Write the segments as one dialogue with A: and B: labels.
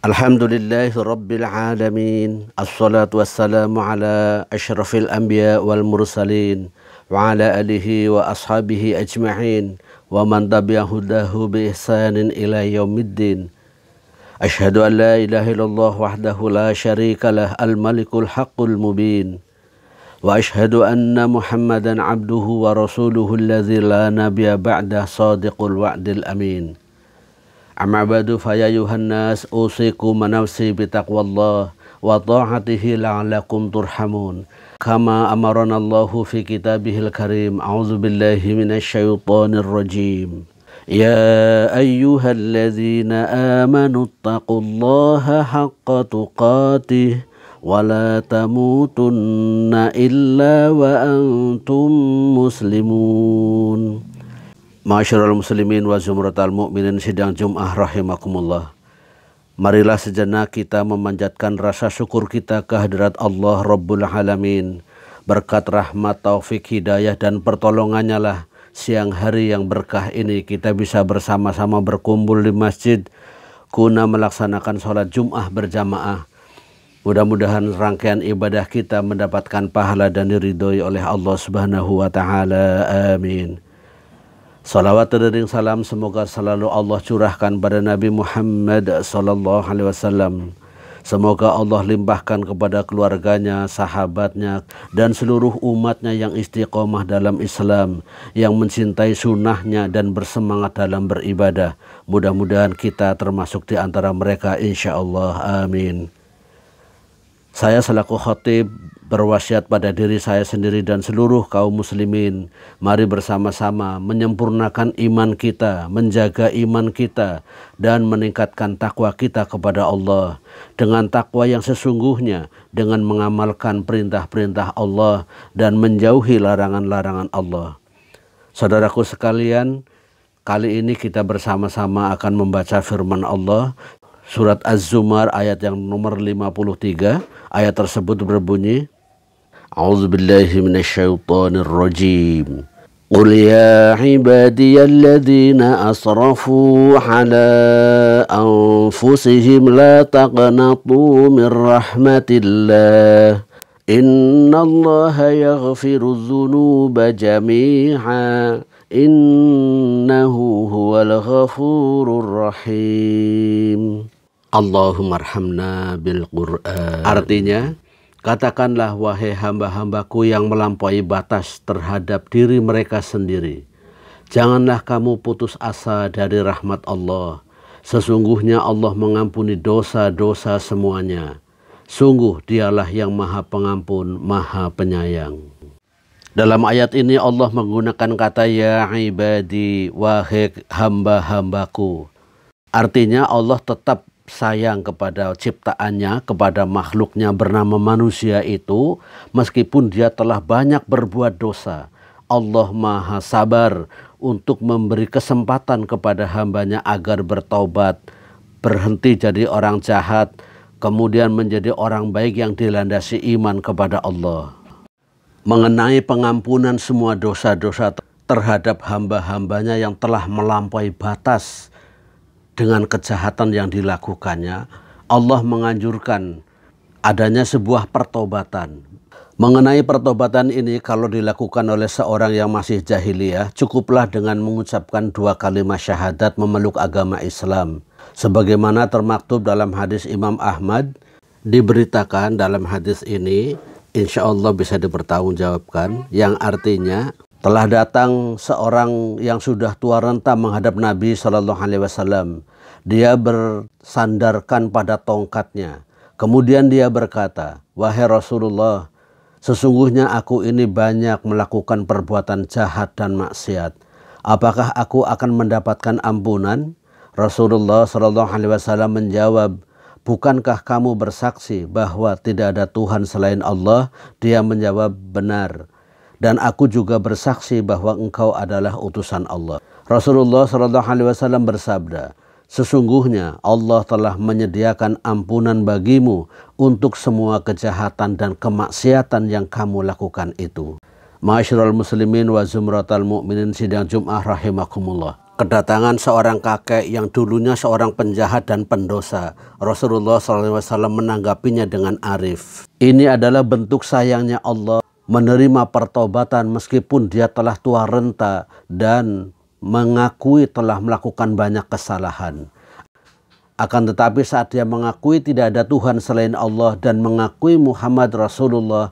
A: Alhamdulillahi Rabbil Alamin. Assalatu wassalamu ala ashrafil anbiya wal mursalin wa ala alihi wa ashabihi ajma'in wa man tabi'ahudahu bi ihsanin ila yaumiddin. Ashhadu an la ilaha illallah wahdahu la syarikalah al-malikul haqqul mubin. Wa ashhadu anna Muhammadan abduhu wa rasuluhu alladzi la nabiyya ba'dah sadiqul wa'dil amin. Amma ba'du fa ya ayuhan nas usikum wa nafsi bi taqwallah wa ta'atihi la'allakum turhamun. Kama amarana Allahu fi kitabihil karim. A'udzu billahi minasyaitonir rajim. Ya ayyuhalladzina amanu taqullaha haqqa tuqatih wa la tamutunna illa wa antum muslimun. Ma'asyiral muslimin wa zumratal mu'minin sidang Jum'ah rahimakumullah. Marilah sejenak kita memanjatkan rasa syukur kita kehadirat Allah Rabbul Alamin. Berkat rahmat, taufik, hidayah dan pertolongannya lah siang hari yang berkah ini kita bisa bersama-sama berkumpul di masjid guna melaksanakan sholat Jum'ah berjamaah. Mudah-mudahan rangkaian ibadah kita mendapatkan pahala dan diridhoi oleh Allah Subhanahu wa Ta'ala. Amin. Salawat dan salam semoga selalu Allah curahkan pada Nabi Muhammad sallallahu alaihi wasallam. Semoga Allah limpahkan kepada keluarganya, sahabatnya, dan seluruh umatnya yang istiqomah dalam Islam, yang mencintai sunnahnya dan bersemangat dalam beribadah. Mudah-mudahan kita termasuk di antara mereka insyaallah. Amin. Saya selaku khatib berwasiat pada diri saya sendiri dan seluruh kaum muslimin. Mari bersama-sama menyempurnakan iman kita, menjaga iman kita, dan meningkatkan takwa kita kepada Allah. Dengan takwa yang sesungguhnya, dengan mengamalkan perintah-perintah Allah dan menjauhi larangan-larangan Allah. Saudaraku sekalian, kali ini kita bersama-sama akan membaca firman Allah. Surat Az-Zumar ayat yang nomor 53. Ayat tersebut berbunyi, A'udzubillahi minasyaitonir rajim. Qul ya ibadiyalladzina asrafu ala anfusihim la taqnatu min rahmatillah. Innallaha yaghfiru dzunuba jami'a. Innahu huwal ghafurur rahim. Allahumma arhamna bil Qur'an. Artinya, katakanlah wahai hamba-hambaku yang melampaui batas terhadap diri mereka sendiri. Janganlah kamu putus asa dari rahmat Allah. Sesungguhnya Allah mengampuni dosa-dosa semuanya. Sungguh dialah yang maha pengampun, maha penyayang. Dalam ayat ini Allah menggunakan kata ya ibadi, wahai hamba-hambaku. Artinya Allah tetap sayang kepada ciptaannya, kepada makhluknya bernama manusia itu, meskipun dia telah banyak berbuat dosa. Allah maha sabar untuk memberi kesempatan kepada hambanya agar bertaubat, berhenti jadi orang jahat, kemudian menjadi orang baik yang dilandasi iman kepada Allah. Mengenai pengampunan semua dosa-dosa terhadap hamba-hambanya yang telah melampaui batas dengan kejahatan yang dilakukannya, Allah menganjurkan adanya sebuah pertobatan. Mengenai pertobatan ini, kalau dilakukan oleh seorang yang masih jahiliyah, cukuplah dengan mengucapkan 2 kalimat syahadat memeluk agama Islam. Sebagaimana termaktub dalam hadis Imam Ahmad, diberitakan dalam hadis ini, insya Allah bisa dipertanggungjawabkan, yang artinya telah datang seorang yang sudah tua renta menghadap Nabi Shallallahu Alaihi Wasallam. Dia bersandarkan pada tongkatnya. Kemudian dia berkata, wahai Rasulullah, sesungguhnya aku ini banyak melakukan perbuatan jahat dan maksiat. Apakah aku akan mendapatkan ampunan? Rasulullah Shallallahu Alaihi Wasallam menjawab, bukankah kamu bersaksi bahwa tidak ada Tuhan selain Allah? Dia menjawab, benar. Dan aku juga bersaksi bahwa engkau adalah utusan Allah. Rasulullah SAW bersabda, sesungguhnya Allah telah menyediakan ampunan bagimu untuk semua kejahatan dan kemaksiatan yang kamu lakukan itu. Ma'asyiral muslimin wa zumratal mu'minin sidang Jum'ah rahimakumullah. kedatangan seorang kakek yang dulunya seorang penjahat dan pendosa. Rasulullah SAW menanggapinya dengan arif. Ini adalah bentuk sayangnya Allah menerima pertobatan meskipun dia telah tua renta dan mengakui telah melakukan banyak kesalahan. Akan tetapi saat dia mengakui tidak ada Tuhan selain Allah dan mengakui Muhammad Rasulullah,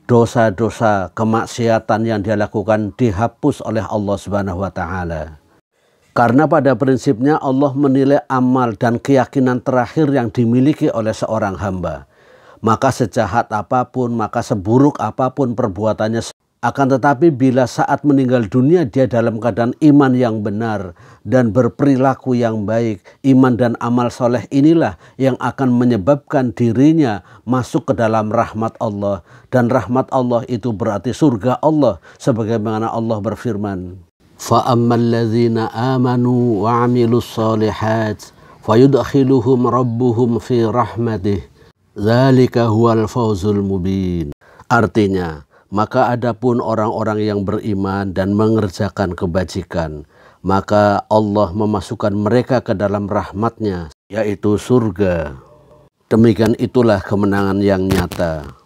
A: dosa-dosa kemaksiatan yang dia lakukan dihapus oleh Allah Subhanahu wa taala. Karena pada prinsipnya Allah menilai amal dan keyakinan terakhir yang dimiliki oleh seorang hamba. Maka sejahat apapun, maka seburuk apapun perbuatannya, akan tetapi bila saat meninggal dunia dia dalam keadaan iman yang benar dan berperilaku yang baik, iman dan amal soleh inilah yang akan menyebabkan dirinya masuk ke dalam rahmat Allah. Dan rahmat Allah itu berarti surga Allah, sebagaimana Allah berfirman, فَأَمَّا الَّذِينَ آمَنُوا وَعَمِلُوا الصَّالِحَاتِ فَيُدْخِلُهُمْ رَبُّهُمْ فِي رَحْمَتِهِ ذَلِكَ هُوَ الْفَوْزُ الْمُبِينُ. Artinya, maka adapun orang-orang yang beriman dan mengerjakan kebajikan, maka Allah memasukkan mereka ke dalam rahmat-Nya, yaitu surga. Demikian itulah kemenangan yang nyata.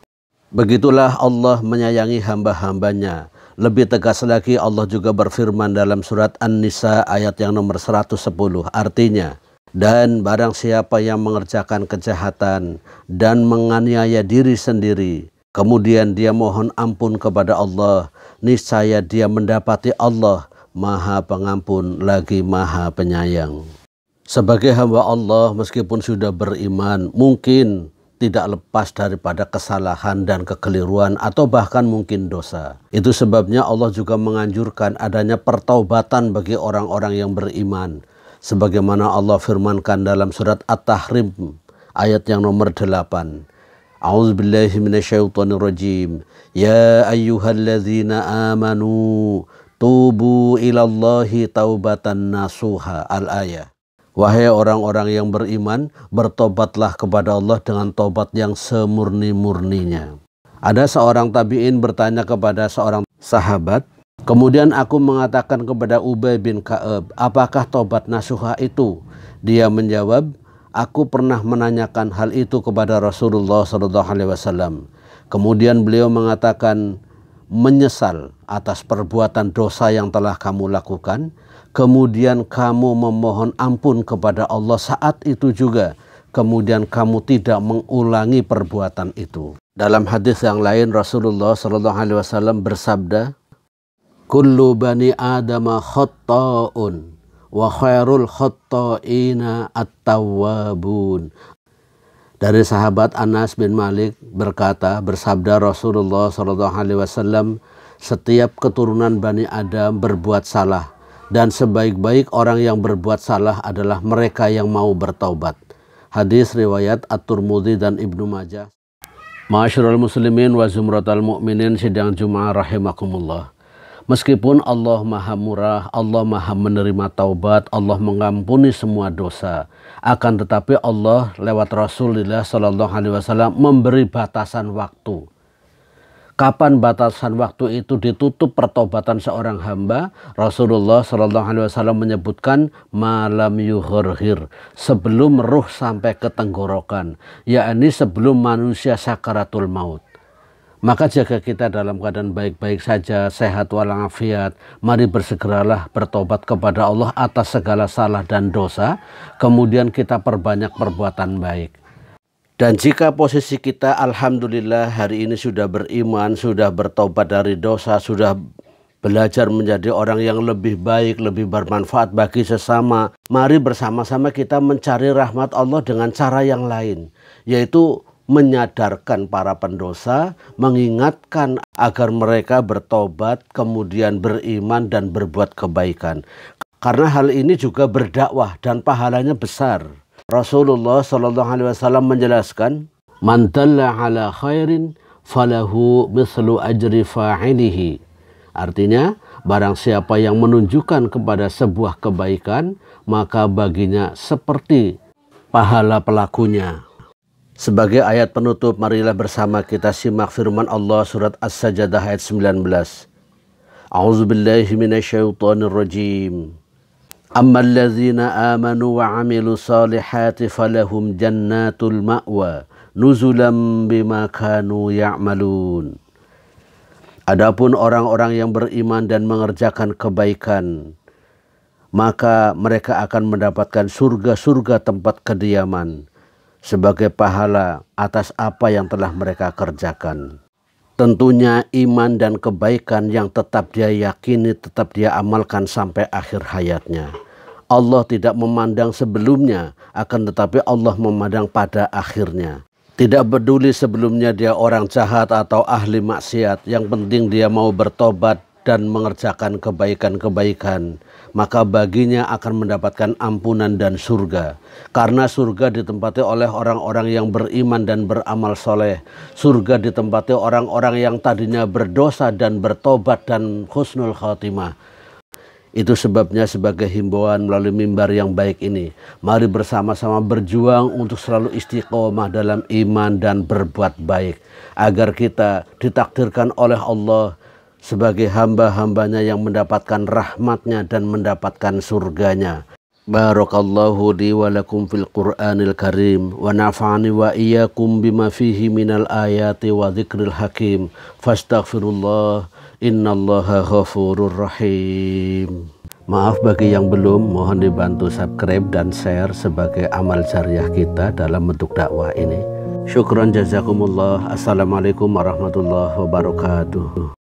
A: Begitulah Allah menyayangi hamba-hambanya. Lebih tegas lagi Allah juga berfirman dalam surat An-Nisa ayat yang nomor 110. Artinya, dan barang siapa yang mengerjakan kejahatan dan menganiaya diri sendiri, kemudian dia mohon ampun kepada Allah, niscaya dia mendapati Allah Maha Pengampun lagi Maha Penyayang. Sebagai hamba Allah meskipun sudah beriman, mungkin tidak lepas daripada kesalahan dan kekeliruan atau bahkan mungkin dosa. Itu sebabnya Allah juga menganjurkan adanya pertaubatan bagi orang-orang yang beriman. Sebagaimana Allah firmankan dalam surat At-Tahrim ayat yang nomor 8. A'udzubillahi minasyaitonirrajim. Ya ayyuhalladzina amanu tubu ilallahi taubatan nasuha. Al-ayah. Wahai orang-orang yang beriman, bertobatlah kepada Allah dengan tobat yang semurni-murninya. Ada seorang tabi'in bertanya kepada seorang sahabat, kemudian aku mengatakan kepada Ubay bin Ka'ab, apakah tobat nasuha itu? Dia menjawab, aku pernah menanyakan hal itu kepada Rasulullah SAW. Kemudian beliau mengatakan, menyesal atas perbuatan dosa yang telah kamu lakukan, kemudian kamu memohon ampun kepada Allah saat itu juga, kemudian kamu tidak mengulangi perbuatan itu. Dalam hadis yang lain Rasulullah SAW bersabda, kullu bani adama khatta'un wa khairul khatta'ina at-tawwabun. Dari sahabat Anas bin Malik bersabda Rasulullah SAW, setiap keturunan Bani Adam berbuat salah, dan sebaik-baik orang yang berbuat salah adalah mereka yang mau bertaubat. Hadis riwayat At-Tirmidzi dan Ibnu Majah. Ma'asyiral muslimin wa zumratal mu'minin sidang Jumat rahimakumullah. Meskipun Allah Maha Murah, Allah Maha menerima taubat, Allah mengampuni semua dosa, akan tetapi Allah lewat Rasulullah SAW memberi batasan waktu. Kapan batasan waktu itu ditutup pertobatan seorang hamba? Rasulullah SAW menyebutkan malam yughurghir, sebelum ruh sampai ke tenggorokan, yakni sebelum manusia sakaratul maut. Maka jika kita dalam keadaan baik-baik saja, sehat walafiat, mari bersegeralah bertobat kepada Allah atas segala salah dan dosa, kemudian kita perbanyak perbuatan baik. Dan jika posisi kita alhamdulillah hari ini sudah beriman, sudah bertobat dari dosa, sudah belajar menjadi orang yang lebih baik, lebih bermanfaat bagi sesama, mari bersama-sama kita mencari rahmat Allah dengan cara yang lain, yaitu menyadarkan para pendosa, mengingatkan agar mereka bertobat, kemudian beriman dan berbuat kebaikan. Karena hal ini juga berdakwah dan pahalanya besar. Rasulullah SAW menjelaskan, man dalla ala khairin falahu mislu ajri fa'ilihi. Artinya, barang siapa yang menunjukkan kepada sebuah kebaikan, maka baginya seperti pahala pelakunya. Sebagai ayat penutup, marilah bersama kita simak firman Allah surat As-Sajdah ayat 19. A'udzubillahi minasyaitonirrajim. Ammal ladzina amanu wa 'amilus solihati falahum jannatul ma'wa nuzulam bima kanu ya'malun. Adapun orang-orang yang beriman dan mengerjakan kebaikan, maka mereka akan mendapatkan surga-surga tempat kediaman sebagai pahala atas apa yang telah mereka kerjakan. Tentunya iman dan kebaikan yang tetap dia yakini, tetap dia amalkan sampai akhir hayatnya. Allah tidak memandang sebelumnya, akan tetapi Allah memandang pada akhirnya. Tidak peduli sebelumnya dia orang jahat atau ahli maksiat, yang penting dia mau bertobat dan mengerjakan kebaikan-kebaikan, maka baginya akan mendapatkan ampunan dan surga. Karena surga ditempati oleh orang-orang yang beriman dan beramal soleh. Surga ditempati orang-orang yang tadinya berdosa dan bertobat dan husnul khatimah. Itu sebabnya sebagai himbauan melalui mimbar yang baik ini, mari bersama-sama berjuang untuk selalu istiqomah dalam iman dan berbuat baik, agar kita ditakdirkan oleh Allah sebagai hamba-hambanya yang mendapatkan rahmatnya dan mendapatkan surganya. Barakallahu li wa lakum fil Qur'anil Karim wa nafa'ani wa iyyakum bima fihi minal ayati wa dzikril hakim. Fastaghfirullah, innallaha ghafurur rahim. Maaf bagi yang belum, mohon dibantu subscribe dan share sebagai amal jariah kita dalam bentuk dakwah ini. Syukran jazakumullah. Assalamualaikum warahmatullahi wabarakatuh.